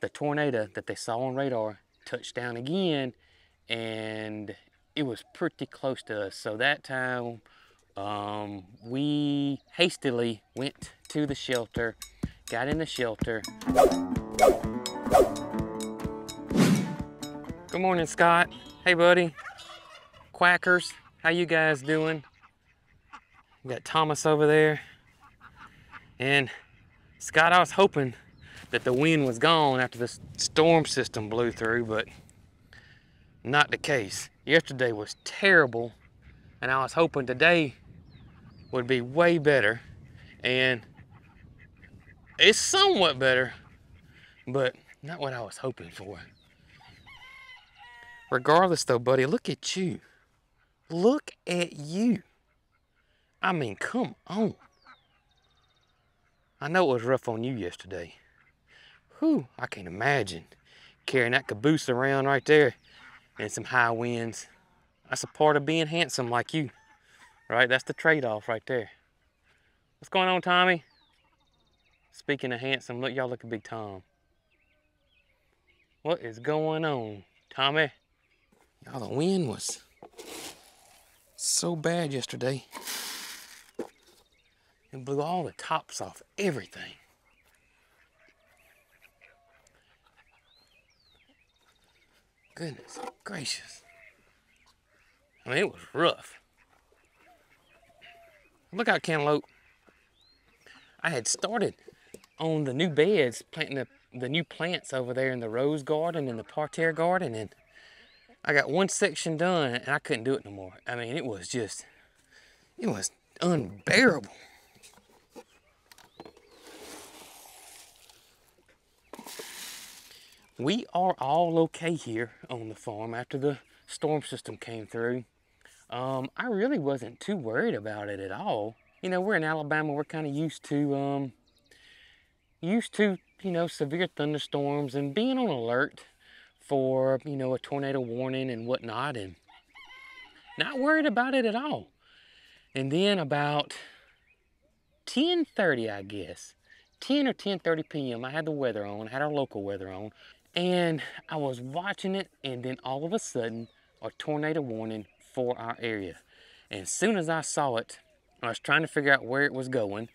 the tornado that they saw on radar touched down again, and it was pretty close to us. So that time we hastily went to the shelter, got in the shelter. Good morning, Scott. Hey, buddy. Quackers, how you guys doing? We got Thomas over there. And Scott, I was hoping that the wind was gone after the storm system blew through, but not the case. Yesterday was terrible, and I was hoping today would be way better. And it's somewhat better, but not what I was hoping for. Regardless though, buddy, look at you. Look at you. I mean, come on. I know it was rough on you yesterday. Whew, I can't imagine carrying that caboose around right there in some high winds. That's a part of being handsome like you, right? That's the trade-off right there. What's going on, Tommy? Speaking of handsome, look, y'all look at Big Tom. What is going on, Tommy? Y'all, the wind was so bad yesterday. It blew all the tops off everything. Goodness gracious. I mean, it was rough. Look out, cantaloupe. I had started on the new beds, planting the new plants over there in the rose garden and the parterre garden, and I got one section done and I couldn't do it no more. I mean, it was unbearable. We are all okay here on the farm after the storm system came through. I really wasn't too worried about it at all. You know, we're in Alabama, we're kind of used to, severe thunderstorms and being on alert for, a tornado warning and whatnot, and not worried about it at all. And then about 10:30, I guess, 10 or 10:30 p.m., I had the weather on, I had our local weather on, and I was watching it, and then all of a sudden, a tornado warning for our area. And as soon as I saw it, I was trying to figure out where it was going.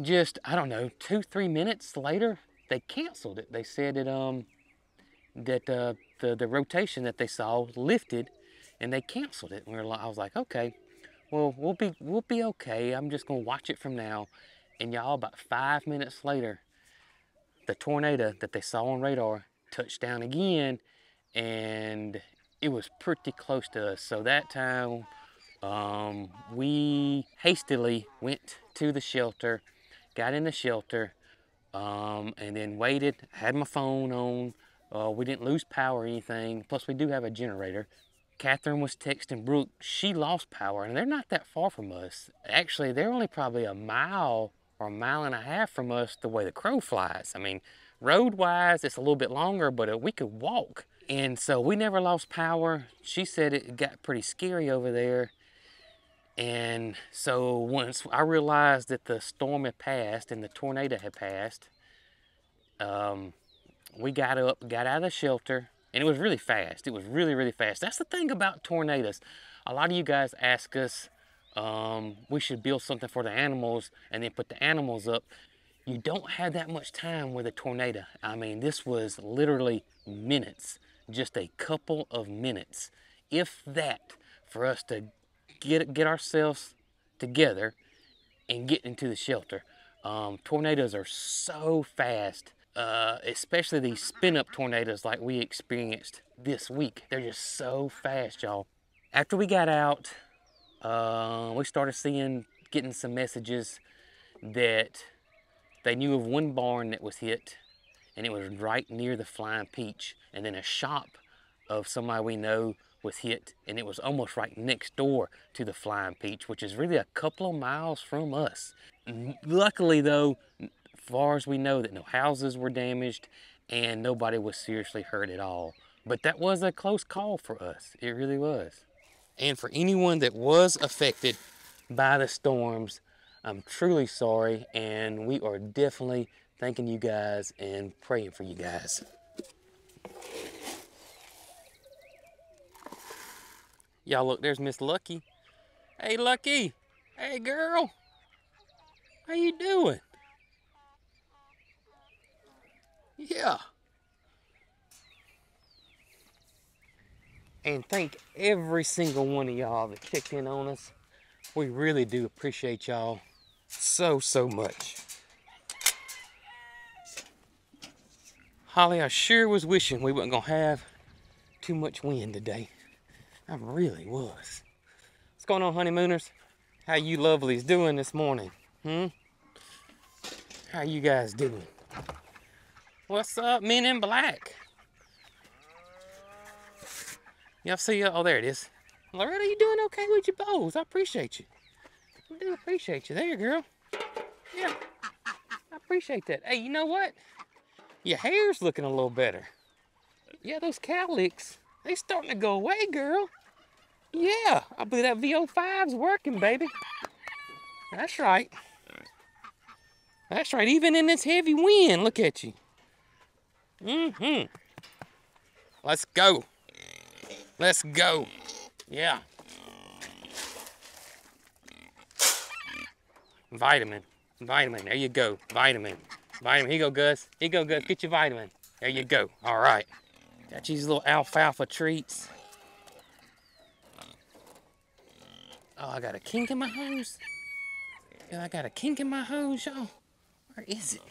Just, I don't know, 2-3 minutes later, they canceled it. They said that the rotation that they saw lifted, and they canceled it. And I was like, okay, well, we'll be okay. I'm just gonna watch it from now. And y'all, about 5 minutes later, the tornado that they saw on radar touched down again, and it was pretty close to us. So that time, we hastily went to the shelter, got in the shelter, and then waited, had my phone on. We didn't lose power or anything. Plus, we do have a generator. Catherine was texting Brooke. She lost power, and they're not that far from us. Actually, they're only probably a mile or a mile and a half from us the way the crow flies. I mean, road-wise, it's a little bit longer, but we could walk. And so we never lost power. She said it got pretty scary over there. And so once I realized that the storm had passed and the tornado had passed, we got up, got out of the shelter, and it was really fast. It was really, really fast. That's the thing about tornadoes. A lot of you guys ask us, we should build something for the animals and then put the animals up. You don't have that much time with a tornado. I mean, this was literally minutes, just a couple of minutes, if that, for us to get ourselves together and get into the shelter. Tornadoes are so fast, especially these spin-up tornadoes like we experienced this week. They're just so fast, y'all. After we got out, we started getting some messages that they knew of one barn that was hit, and it was right near the Flying Peach. And then a shop of somebody we know was hit, and it was almost right next door to the Flying Peach, which is really a couple of miles from us. Luckily though, as far as we know, that no houses were damaged and nobody was seriously hurt at all. But that was a close call for us. It really was. And for anyone that was affected by the storms, I'm truly sorry, and we are definitely thanking you guys and praying for you guys. Y'all look, there's Miss Lucky. Hey, Lucky. Hey, girl. How you doing? Yeah. And thank every single one of y'all that checked in on us. We really do appreciate y'all so, so much. Holly, I sure was wishing we wasn't gonna have too much wind today. I really was. What's going on, honeymooners? How you lovelies doing this morning? How you guys doing? What's up, Men in Black? Y'all see, oh, there it is. Loretta, you doing okay with your bows? I appreciate you. I do appreciate you. There, girl. Yeah, I appreciate that. Hey, you know what? Your hair's looking a little better. Yeah, those cowlicks, they starting to go away, girl. Yeah, I believe that VO5's working, baby. That's right. That's right, even in this heavy wind, look at you. Let's go. Let's go. Yeah. Vitamin. Vitamin. There you go. Vitamin. Vitamin. Here you go, Gus. Here you go, Gus. Get your vitamin. There you go. All right. Got these little alfalfa treats. Oh, I got a kink in my hose. Yeah, I got a kink in my hose, y'all. Where is it?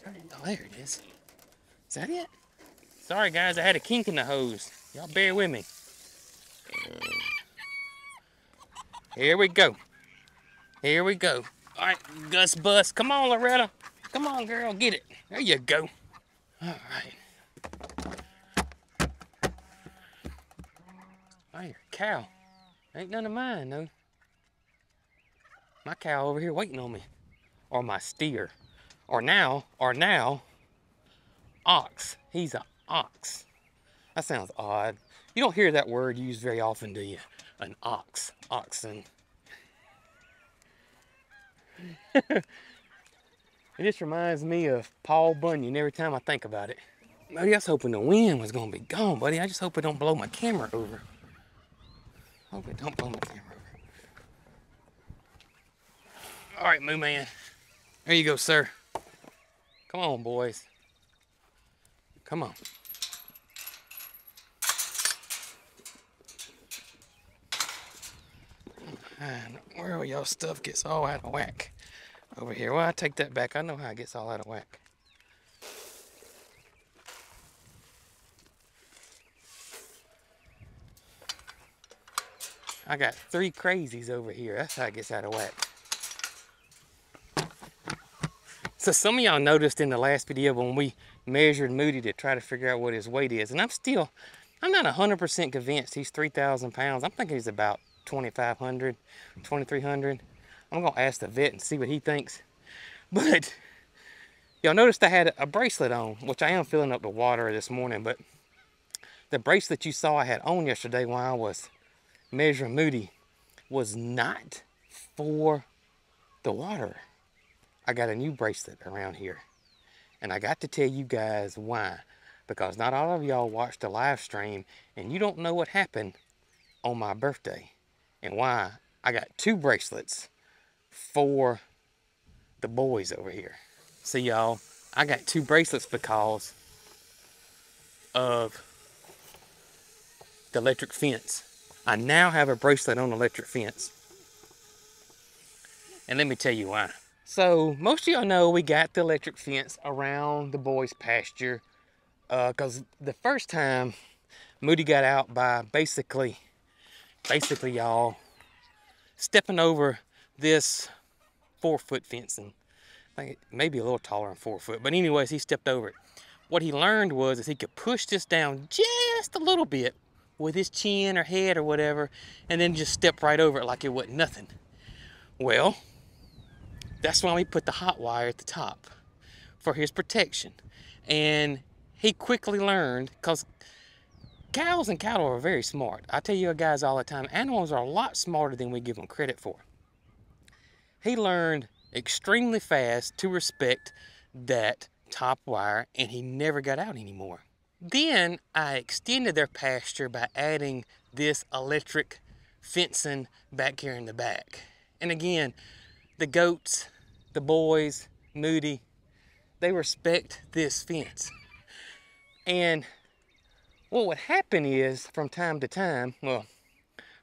Oh, there it is. Is that it? Sorry, guys. I had a kink in the hose. Y'all bear with me. Here we go. Here we go. All right, Gus Bus. Come on, Loretta. Come on, girl. Get it. There you go. All right. Oh, your cow. Ain't none of mine, though. My cow over here waiting on me. Or my steer. Or now, ox. He's an ox. That sounds odd. You don't hear that word used very often, do you? An ox. Oxen. It just reminds me of Paul Bunyan every time I think about it. Buddy, I was hoping the wind was gonna be gone, buddy. I just hope it don't blow my camera over. Hope it don't blow my camera over. All right, Moo Man. There you go, sir. Come on, boys. Come on. And where all y'all stuff gets all out of whack over here. Well, I take that back. I know how it gets all out of whack. I got 3 crazies over here. That's how it gets out of whack. So some of y'all noticed in the last video when we measured Moody to try to figure out what his weight is. And I'm not 100% convinced he's 3,000 pounds. I'm thinking he's about 2,500, 2,300. I'm gonna ask the vet and see what he thinks. But y'all noticed I had a bracelet on, which I am filling up the water this morning, but the bracelet you saw I had on yesterday while I was measuring Moody was not for the water. I got a new bracelet around here. And I got to tell you guys why. Because not all of y'all watched the live stream and you don't know what happened on my birthday. And why I got 2 bracelets for the boys over here. See y'all, I got 2 bracelets because of the electric fence. I now have a bracelet on the electric fence. And let me tell you why. So most of y'all know we got the electric fence around the boys' pasture because the first time Moody got out by basically y'all stepping over this 4-foot fence, and I think it may be a little taller than 4 foot, but anyways, he stepped over it. What he learned was is he could push this down just a little bit with his chin or head or whatever, and then just step right over it like it wasn't nothing. Well, that's why we put the hot wire at the top for his protection. And he quickly learned, because cows and cattle are very smart. I tell you guys all the time, animals are a lot smarter than we give them credit for. He learned extremely fast to respect that top wire, and he never got out anymore. Then I extended their pasture by adding this electric fencing back here in the back. And again, the goats, the boys, Moody, they respect this fence. And what would happen is, from time to time, well,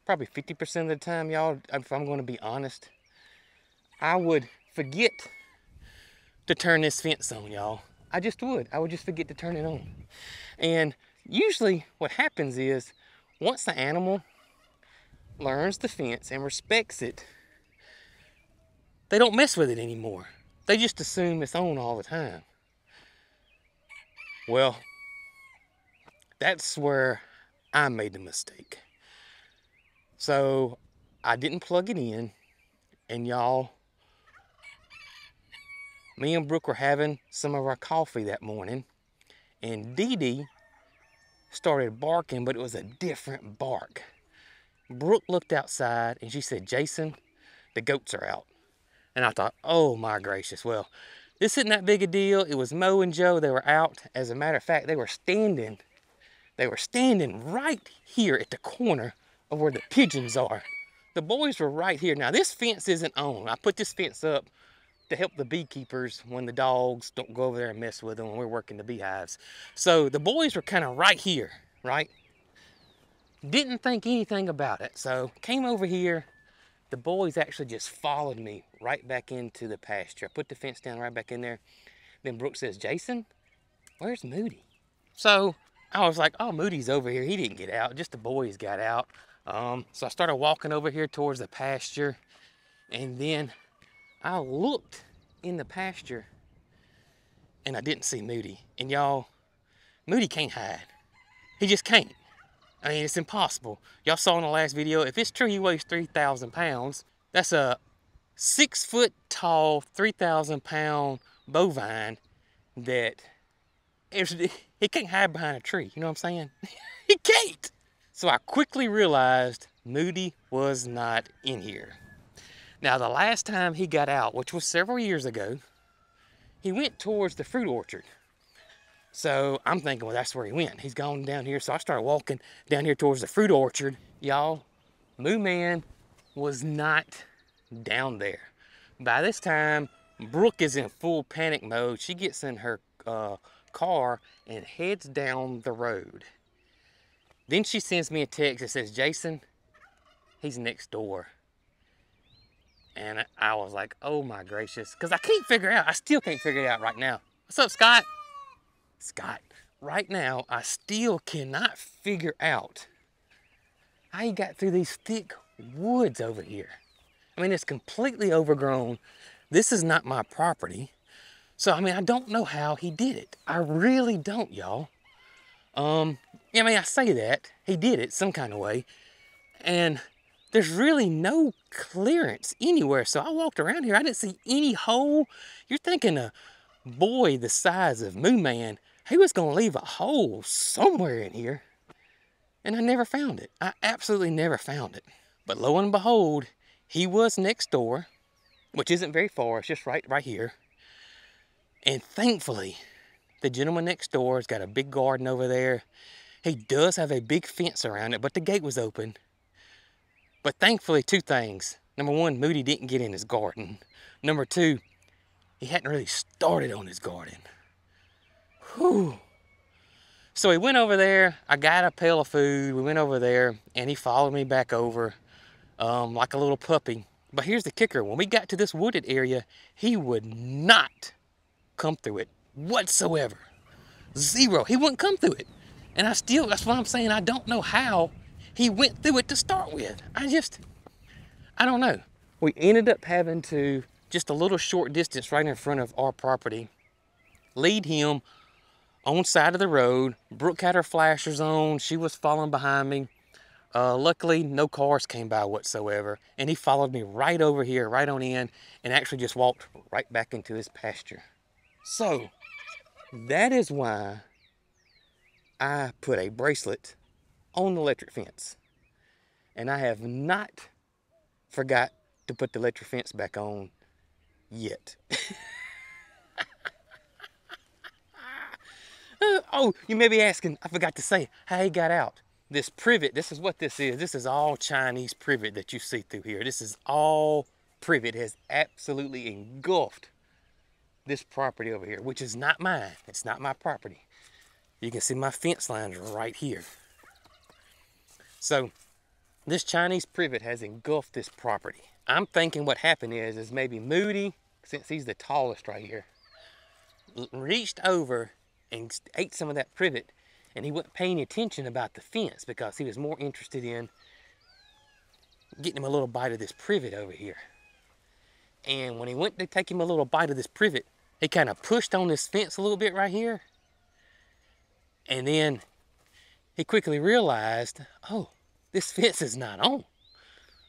probably 50% of the time, y'all, if I'm gonna be honest, I would forget to turn this fence on, y'all. I just would. I would just forget to turn it on. And usually what happens is, once the animal learns the fence and respects it, they don't mess with it anymore. They just assume it's on all the time. Well, that's where I made the mistake. So I didn't plug it in, and y'all, me and Brooke were having some of our coffee that morning, and Dee Dee started barking, but it was a different bark. Brooke looked outside and she said, "Jason, the goats are out." And I thought, oh my gracious, well, this isn't that big a deal. It was Mo and Joe, they were out. As a matter of fact, they were standing right here at the corner of where the pigeons are. The boys were right here. Now this fence isn't on. I put this fence up to help the beekeepers when the dogs don't go over there and mess with them when we're working the beehives. So the boys were kind of right here, right? Didn't think anything about it. So came over here. The boys actually just followed me right back into the pasture. I put the fence down right back in there. Then Brooke says, "Jason, where's Moody?" So I was like, oh, Moody's over here. He didn't get out, just the boys got out. So I started walking over here towards the pasture, and then I looked in the pasture and I didn't see Moody. And y'all, Moody can't hide. He just can't. I mean, it's impossible. Y'all saw in the last video, if it's true he weighs 3,000 pounds, that's a 6 foot tall, 3,000 pound bovine that he can't hide behind a tree. You know what I'm saying? He can't. So I quickly realized Moody was not in here. Now, the last time he got out, which was several years ago, he went towards the fruit orchard. So I'm thinking, well, that's where he went. He's gone down here. So I started walking down here towards the fruit orchard. Y'all, Moo Man was not down there. By this time, Brooke is in full panic mode. She gets in her car and heads down the road. Then she sends me a text that says, "Jason, he's next door." And I was like, oh my gracious. Because I still can't figure it out right now. What's up, Scott? Scott, right now, I still cannot figure out how he got through these thick woods over here. I mean, it's completely overgrown. This is not my property. So, I mean, I don't know how he did it. I really don't, y'all. I mean, I say that. He did it some kind of way. And there's really no clearance anywhere. So I walked around here. I didn't see any hole. You're thinking a boy the size of Moo Man, he was going to leave a hole somewhere in here. And I never found it. I absolutely never found it. But lo and behold, he was next door, which isn't very far. It's just right here. And thankfully, the gentleman next door has got a big garden over there. He does have a big fence around it, but the gate was open. But thankfully, two things. Number one, Moody didn't get in his garden. Number two, he hadn't really started on his garden. Whew. So he went over there. I got a pail of food. We went over there, and he followed me back over like a little puppy. But here's the kicker. When we got to this wooded area, he would not come through it whatsoever. Zero. He wouldn't come through it. And that's what I'm saying. I don't know how he went through it to start with. I don't know. We ended up having to, just a little short distance right in front of our property, lead him on side of the road. Brooke had her flashers on. She was following behind me. Luckily, no cars came by whatsoever. And he followed me right over here, right on in, and actually just walked right back into his pasture. So, that is why I put a bracelet on the electric fence. And I have not forgot to put the electric fence back on yet. Oh, you may be asking, I forgot to say, how he got out. This privet, this is what this is. This is all Chinese privet that you see through here. This is all privet. It has absolutely engulfed this property over here, which is not mine. It's not my property. You can see my fence lines right here. So this Chinese privet has engulfed this property. I'm thinking what happened is maybe Moody, since he's the tallest right here, reached over and ate some of that privet, and he wasn't paying attention about the fence because he was more interested in getting him a little bite of this privet over here. And when he went to take him a little bite of this privet, he kind of pushed on this fence a little bit right here. And then he quickly realized, oh, this fence is not on.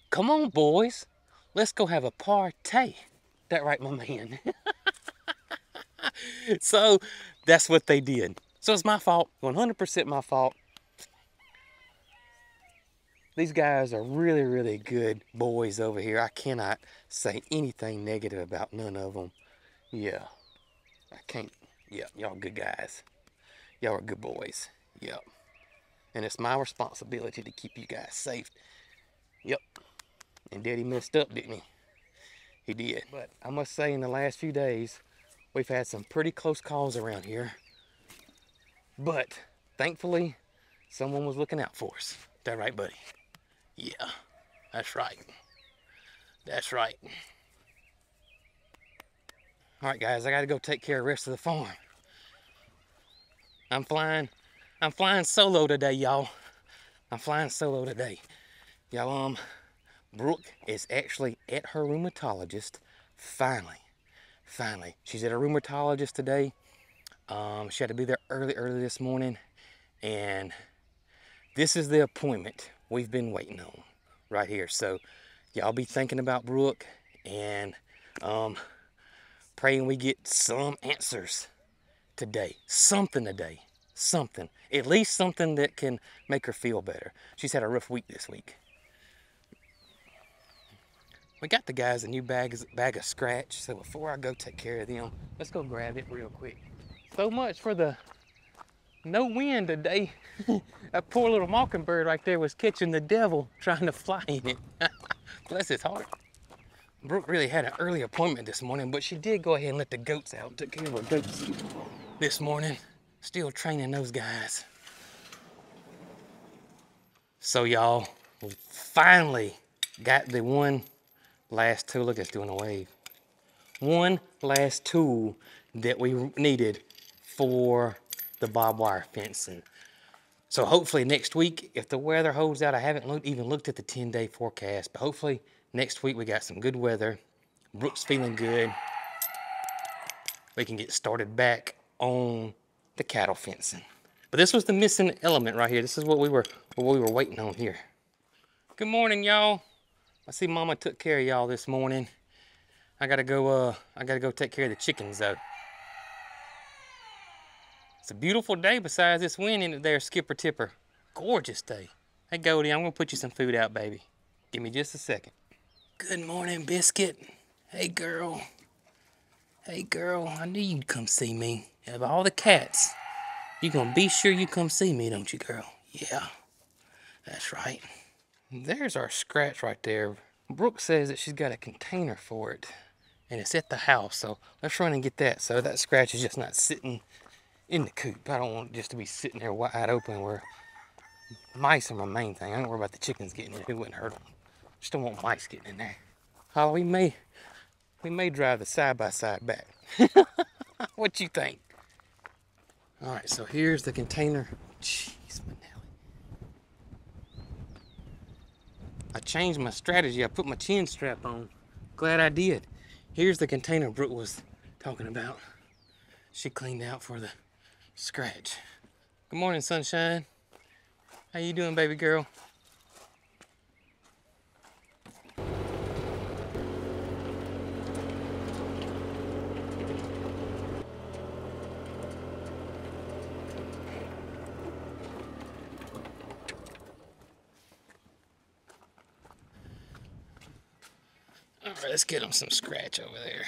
Come on, boys. Let's go have a party. That right, my man? So that's what they did. So it's my fault, 100% my fault. These guys are really, really good boys over here. I cannot say anything negative about none of them. Yeah, I can't. Yeah, y'all good guys. Y'all are good boys. Yep. And it's my responsibility to keep you guys safe. Yep. And Daddy messed up, didn't he? He did. But I must say, in the last few days, we've had some pretty close calls around here. But thankfully, someone was looking out for us. That right, buddy? Yeah, that's right. That's right. All right, guys, I got to go take care of the rest of the farm. I'm flying solo today, y'all. I'm flying solo today. Y'all, Brooke is actually at her rheumatologist. Finally. She's at her rheumatologist today. She had to be there early this morning. And this is the appointment we've been waiting on right here. So y'all be thinking about Brooke and praying we get some answers today. Something today. Something. At least something that can make her feel better. She's had a rough week this week. We got the guys a new bag of scratch, so before I go take care of them, let's go grab it real quick. So much for the no wind today. That poor little mockingbird right there was catching the devil trying to fly in it. Bless his heart. Brooke really had an early appointment this morning, but she did go ahead and let the goats out. Took care of her goats this morning. Still training those guys. So y'all, we finally got the one last tool. Look, it's doing a wave. One last tool that we needed for the barbed wire fencing. So hopefully next week, if the weather holds out, I haven't even looked at the 10-day forecast, but hopefully next week we got some good weather. Brooke's feeling good. We can get started back on the cattle fencing. But this was the missing element right here. This is what we were waiting on here. Good morning, y'all. I see Mama took care of y'all this morning. I gotta go take care of the chickens though. It's a beautiful day besides this wind in it there, Skipper Tipper. Gorgeous day. Hey Goldie, I'm gonna put you some food out, baby. Give me just a second. Good morning, Biscuit. Hey girl. Hey girl, I knew you'd come see me. Of all the cats, you gonna be sure you come see me, don't you, girl? Yeah, that's right. There's our scratch right there. Brooke says that she's got a container for it, and it's at the house, so let's run and get that so that scratch is just not sitting in the coop. I don't want it just to be sitting there wide open where mice are my main thing. I don't worry about the chickens getting in. It wouldn't hurt them. Just don't want mice getting in there. Holly, we may drive the side-by-side back. What you think? All right, so here's the container. Jeez, Manelli. I changed my strategy. I put my chin strap on. Glad I did. Here's the container Brooke was talking about. She cleaned out for the scratch. Good morning, sunshine. How you doing, baby girl? All right, let's get him some scratch over there.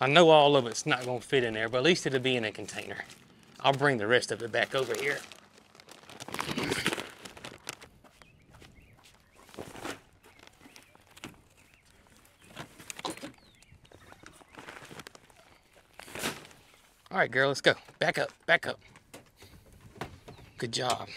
I know all of it's not gonna fit in there, but at least it'll be in a container. I'll bring the rest of it back over here. All right, girl, let's go. Back up, back up. Good job.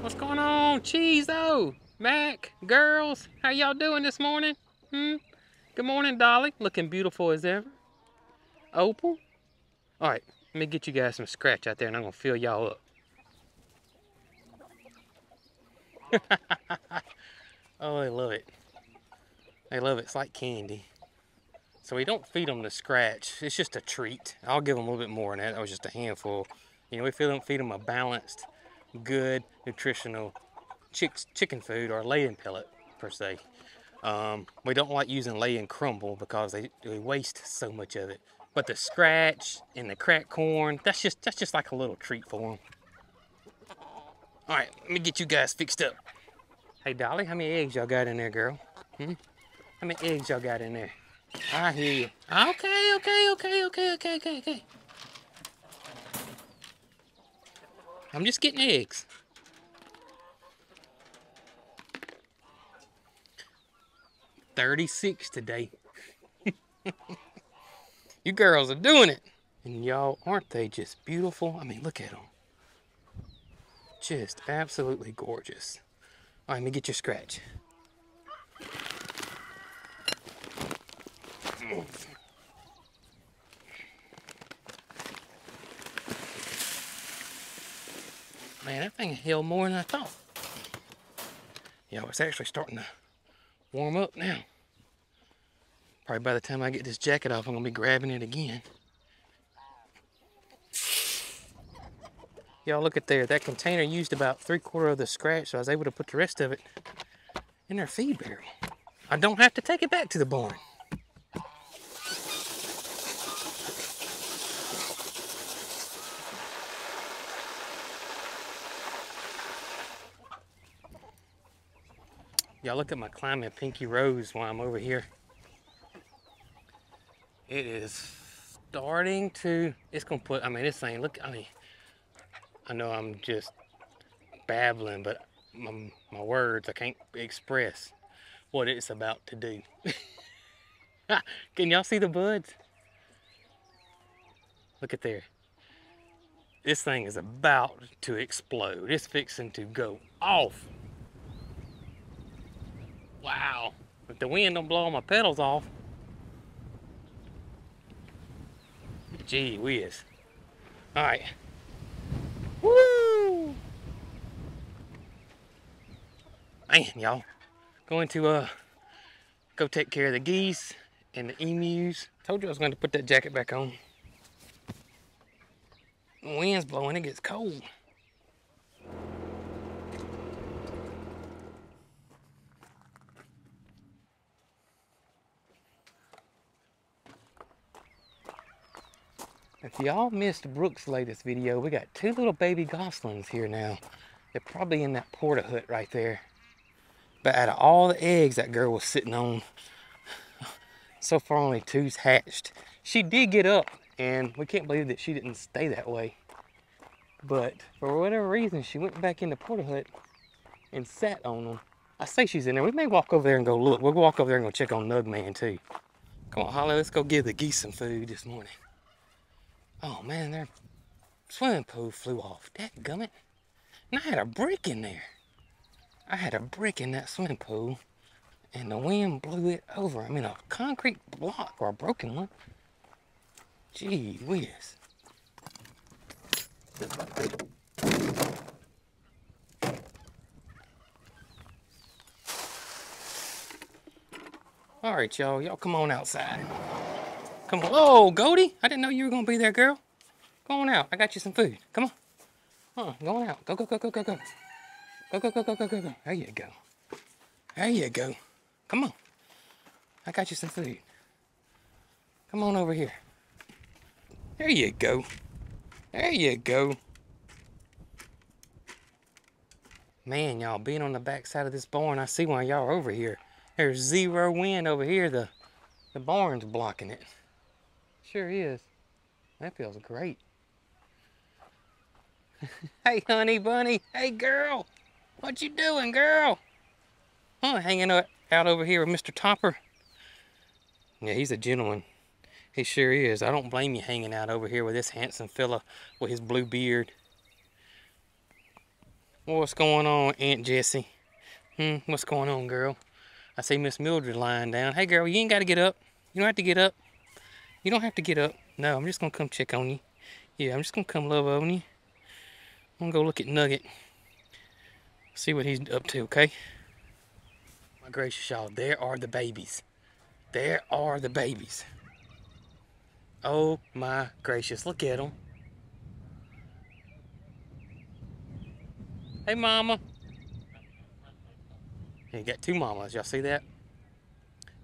What's going on, Cheezo, Mac, girls? How y'all doing this morning? Good morning, Dolly. Looking beautiful as ever. Opal. All right, let me get you guys some scratch out there, and I'm gonna fill y'all up. Oh, they love it. They love it. It's like candy. So we don't feed them the scratch. It's just a treat. I'll give them a little bit more than that. That was just a handful. You know, we feed them a balanced, good, nutritional chicken food or laying pellet, per se. We don't like using laying crumble because they waste so much of it. But the scratch and the cracked corn, that's just like a little treat for them. All right, let me get you guys fixed up. Hey, Dolly, how many eggs y'all got in there, girl? How many eggs y'all got in there? I hear you. Okay. I'm just getting eggs. $36 today. You girls are doing it. And y'all, aren't they just beautiful? I mean, look at them. Just absolutely gorgeous. All right, let me get your scratch. Man, that thing held more than I thought. Yeah, it's actually starting to warm up now. Probably by the time I get this jacket off, I'm gonna be grabbing it again. Y'all look at there, that container used about 3/4 of the scratch, so I was able to put the rest of it in their feed barrel. I don't have to take it back to the barn. Y'all look at my climbing pinky rose while I'm over here. It is starting to, it's gonna put, I mean, this thing, look, I mean, I know I'm just babbling, but my words, I can't express what it's about to do. Can y'all see the buds? Look at there. This thing is about to explode. It's fixing to go off. Wow. If the wind don't blow all my petals off. Gee whiz. All right. Woo! Man, y'all. Going to go take care of the geese and the emus. Told you I was going to put that jacket back on. The wind's blowing, it gets cold. If y'all missed Brooke's latest video, we got 2 little baby goslings here now. They're probably in that porta hut right there. But out of all the eggs that girl was sitting on, so far only 2's hatched. She did get up, and we can't believe that she didn't stay that way. But for whatever reason, she went back in the porta hut and sat on them. I say she's in there. We may walk over there and go look. We'll walk over there and go check on Nug Man too. Come on, Holly, let's go give the geese some food this morning. Oh man, their swimming pool flew off. Dadgummit. And I had a brick in there. I had a brick in that swimming pool, and the wind blew it over. I mean, a concrete block, or a broken one. Gee whiz. All right, y'all come on outside. Come on. Oh, Goldie, I didn't know you were gonna be there, girl. Go on out. I got you some food. Come on. Go on out. Go. Go. There you go. There you go. Come on. I got you some food. Come on over here. There you go. There you go. Man, y'all, being on the back side of this barn, I see why y'all are over here. There's zero wind over here. The barn's blocking it. Sure is. That feels great. Hey, honey bunny. Hey, girl. What you doing, girl? Huh, hanging out over here with Mr. Topper. Yeah, he's a gentleman. He sure is. I don't blame you hanging out over here with this handsome fella with his blue beard. What's going on, Aunt Jessie? What's going on, girl? I see Miss Mildred lying down. Hey, girl, you ain't got to get up. You don't have to get up. You don't have to get up. No, I'm just going to come check on you. Yeah, I'm just going to come love on you. I'm going to go look at Nugget. See what he's up to, okay? My gracious, y'all, there are the babies. There are the babies. Oh, my gracious, look at them. Hey, mama. You got two mamas. Y'all see that?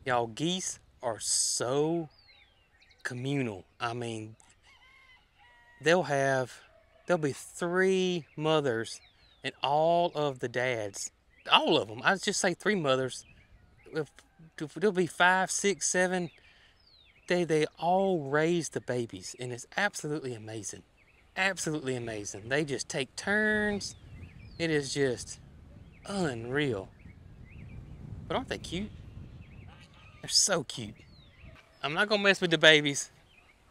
Y'all, geese are so communal. I mean, there'll be 3 mothers and all of the dads. All of them. I'd just say 3 mothers. There'll be 5, 6, 7. They all raise the babies, and it's absolutely amazing. Absolutely amazing. They just take turns. It is just unreal. But aren't they cute? They're so cute. I'm not gonna mess with the babies.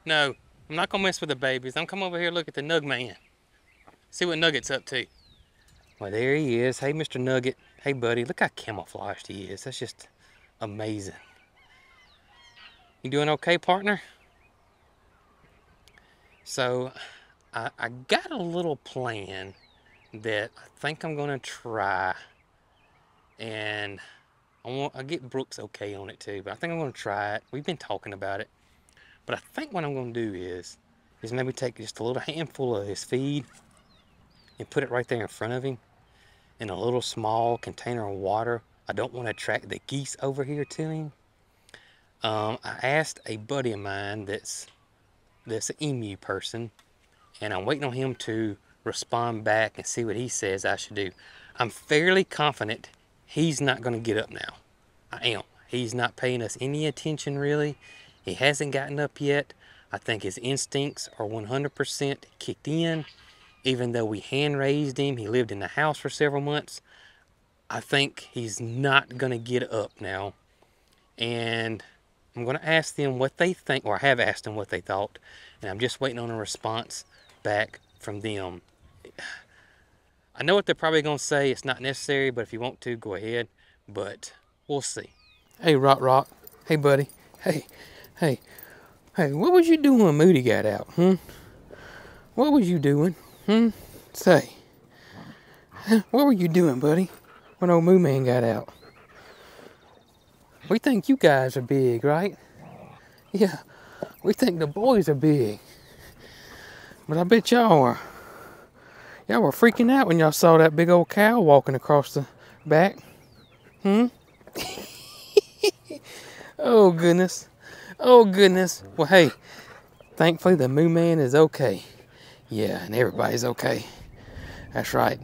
No, I'm not gonna mess with the babies. I'm come over here and look at the Nug Man. See what Nugget's up to. Well, there he is. Hey, Mr. Nugget. Hey, buddy. Look how camouflaged he is. That's just amazing. You doing okay, partner? So, I got a little plan that I think I'm gonna try, and I get Brooks okay on it too, but I think I'm gonna try it. We've been talking about it, but I think what I'm gonna do is maybe take just a little handful of his feed and put it right there in front of him in a little small container of water. I don't want to attract the geese over here to him. I asked a buddy of mine that's an emu person, and I'm waiting on him to respond back and see what he says I should do. I'm fairly confident he's not going to get up now. I am. He's not paying us any attention, really. He hasn't gotten up yet. I think his instincts are 100% kicked in. Even though we hand-raised him, he lived in the house for several months. I think he's not going to get up now. And I'm going to ask them what they think, or I have asked them what they thought. And I'm just waiting on a response back from them. I know what they're probably going to say. It's not necessary, but if you want to, go ahead. But we'll see. Hey, Rock. Hey, buddy. Hey, what was you doing when Moody got out, What was you doing, Say. What were you doing, buddy, when old Moo Man got out? We think you guys are big, right? Yeah, we think the boys are big. But I bet y'all were freaking out when y'all saw that big old cow walking across the back. Oh, goodness. Well, hey, thankfully the Moo Man is okay. Yeah, and everybody's okay. That's right.